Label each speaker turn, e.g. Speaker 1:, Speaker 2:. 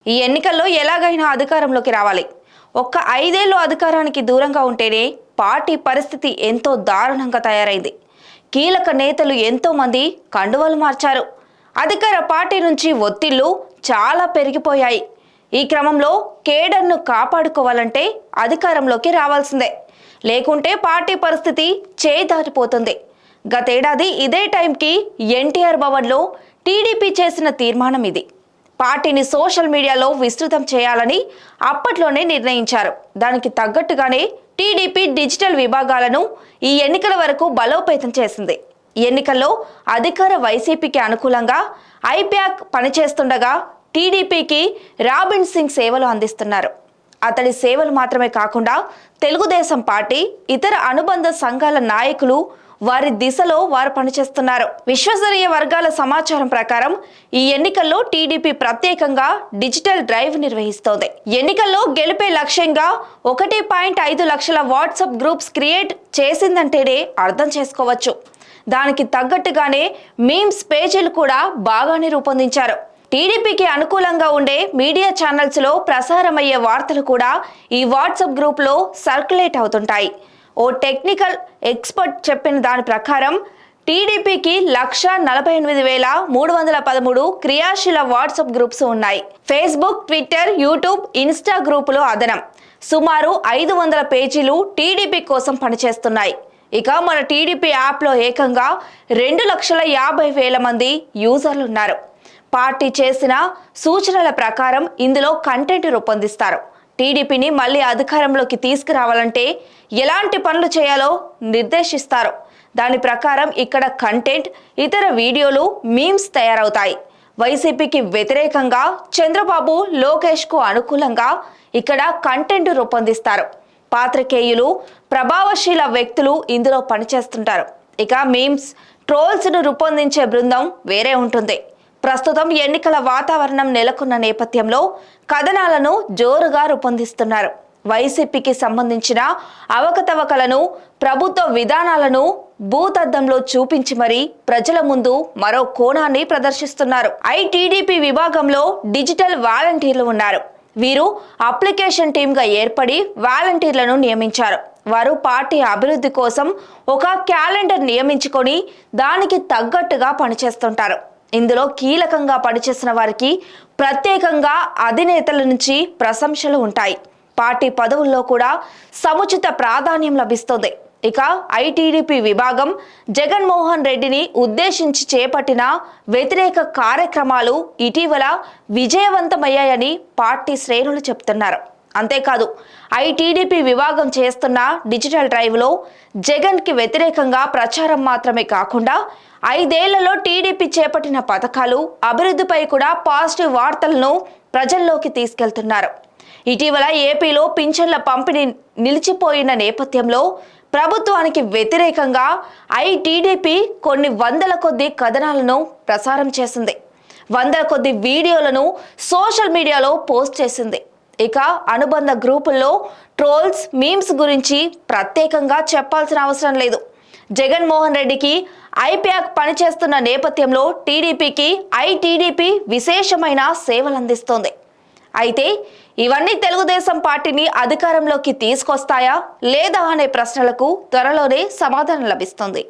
Speaker 1: ఈ ఎన్నికల్లో ఎలాగైనా అధికారంలోకి రావాలి. ఒక్క 5 ఏళ్లు అధికారానికి దూరంగా ఉంటేనే పార్టీ పరిస్థితి ఎంతో దారుణంగా తయారైంది. కీలక నేతలు ఎంతో మంది కండువలు మార్చారు. అధికార పార్టీ నుంచి ఒత్తిళ్లు చాలా పెరిగిపోయాయి. ఈ క్రమంలో కేడర్ను కాపాడుకోవాలంటే అధికారంలోకి రావాల్సిందే. లేకుంటే పార్టీ పరిస్థితి చేదాటిపోతుంది. గతేడాది ఇదే టైంకి ఎన్టీఆర్ భవన్లో టీడీపీ చేసిన తీర్మానం ఇది. పార్టీని సోషల్ మీడియాలో విస్తృతం చేయాలని అప్పట్లోనే నిర్ణయించారు. దానికి తగ్గట్టుగానే టీడీపీ డిజిటల్ విభాగాలను ఈ ఎన్నికల వరకు బలోపేతం చేసింది. ఎన్నికల్లో అధికార వైసీపీకి అనుకూలంగా ఐప్యాక్ పనిచేస్తుండగా టీడీపీకి రాబిన్ సింగ్ సేవలు అందిస్తున్నారు. అతడి సేవలు మాత్రమే కాకుండా తెలుగుదేశం పార్టీ ఇతర అనుబంధ సంఘాల నాయకులు వారి దిశలో వారు పనిచేస్తున్నారు. విశ్వసనీయ వర్గాల సమాచారం ప్రకారం ఈ ఎన్నికల్లో టీడీపీ ప్రత్యేకంగా డిజిటల్ డ్రైవ్ నిర్వహిస్తోంది. ఎన్నికల్లో గెలిపే లక్ష్యంగా 1.5 లక్షల వాట్సాప్ గ్రూప్స్ క్రియేట్ చేసిందంటేనే అర్థం చేసుకోవచ్చు. దానికి తగ్గట్టుగానే మీమ్స్ పేజీలు కూడా బాగానే రూపొందించారు. టీడీపీకి అనుకూలంగా ఉండే మీడియా ఛానల్స్ లో ప్రసారమయ్యే వార్తలు కూడా ఈ వాట్సాప్ గ్రూప్ లో సర్క్యులేట్ అవుతుంటాయి. ఓ టెక్నికల్ ఎక్స్పర్ట్ చెప్పిన దాని ప్రకారం టీడీపీకి 1,48,313 క్రియాశీల వాట్సాప్ గ్రూప్స్ ఉన్నాయి. ఫేస్బుక్, ట్విట్టర్, యూట్యూబ్, ఇన్స్టా గ్రూపులు అదనం. సుమారు 500 పేజీలు టీడీపీ కోసం పనిచేస్తున్నాయి. ఇక మన టీడీపీ యాప్లో ఏకంగా 2,50,000 మంది యూజర్లు ఉన్నారు. పార్టీ చేసిన సూచనల ప్రకారం ఇందులో కంటెంట్ రూపొందిస్తారు. టీడీపీని మళ్ళీ అధికారంలోకి తీసుకురావాలంటే ఎలాంటి పనులు చేయాలో నిర్దేశిస్తారు. దాని ప్రకారం ఇక్కడ కంటెంట్, ఇతర వీడియోలు, మీమ్స్ తయారవుతాయి. వైసీపీకి వ్యతిరేకంగా చంద్రబాబు, లోకేష్కు అనుకూలంగా ఇక్కడ కంటెంట్ రూపొందిస్తారు. పాత్రికేయులు, ప్రభావశీల వ్యక్తులు ఇందులో పనిచేస్తుంటారు. ఇక మీమ్స్, ట్రోల్స్ను రూపొందించే బృందం వేరే ఉంటుంది. ప్రస్తుతం ఎన్నికల వాతావరణం నెలకొన్న నేపథ్యంలో కథనాలను జోరుగా రూపొందిస్తున్నారు. వైసీపీకి సంబంధించిన అవకతవకలను, ప్రభుత్వ విధానాలను భూతద్దంలో చూపించి మరీ ప్రజల ముందు మరో కోణాన్ని ప్రదర్శిస్తున్నారు. టీడీపీ విభాగంలో డిజిటల్ వాలంటీర్లు ఉన్నారు. వీరు అప్లికేషన్ టీమ్గా ఏర్పడి వాలంటీర్లను నియమించారు. వారు పార్టీ అభివృద్ధి కోసం ఒక క్యాలెండర్ నియమించుకొని దానికి తగ్గట్టుగా పనిచేస్తుంటారు. ఇందులో కీలకంగా పనిచేసిన వారికి ప్రత్యేకంగా అధినేతల నుంచి ప్రశంసలు ఉంటాయి. పార్టీ పదవుల్లో కూడా సముచిత ప్రాధాన్యం లభిస్తుంది. ఇక టీడీపీ విభాగం జగన్మోహన్ రెడ్డిని ఉద్దేశించి చేపట్టిన వ్యతిరేక కార్యక్రమాలు ఇటీవల విజయవంతమయ్యాయని పార్టీ శ్రేణులు చెప్తున్నారు. అంతేకాదు టీడీపీ విభాగం చేస్తున్న డిజిటల్ డ్రైవ్లో జగన్కి వ్యతిరేకంగా ప్రచారం మాత్రమే కాకుండా 5 ఏళ్లలో టీడీపీ చేపట్టిన పథకాలు, అభివృద్ధిపై కూడా పాజిటివ్ వార్తలను ప్రజల్లోకి తీసుకెళ్తున్నారు. ఇటీవల ఏపీలో పింఛన్ల పంపిణీ నిలిచిపోయిన నేపథ్యంలో ప్రభుత్వానికి వ్యతిరేకంగా టీడీపీ కొన్ని వందల కొద్ది కథనాలను ప్రసారం చేసింది. వందల కొద్ది వీడియోలను సోషల్ మీడియాలో పోస్ట్ చేసింది. ఇక అనుబంధ గ్రూపుల్లో ట్రోల్స్, మీమ్స్ గురించి ప్రత్యేకంగా చెప్పాల్సిన అవసరం లేదు. జగన్మోహన్ రెడ్డికి ఐప్యాక్ పనిచేస్తున్న నేపథ్యంలో టీడీపీ విశేషమైన సేవలు అందిస్తోంది. అయితే ఇవన్నీ తెలుగుదేశం పార్టీని అధికారంలోకి తీసుకొస్తాయా లేదా అనే ప్రశ్నలకు త్వరలోనే సమాధానం లభిస్తుంది.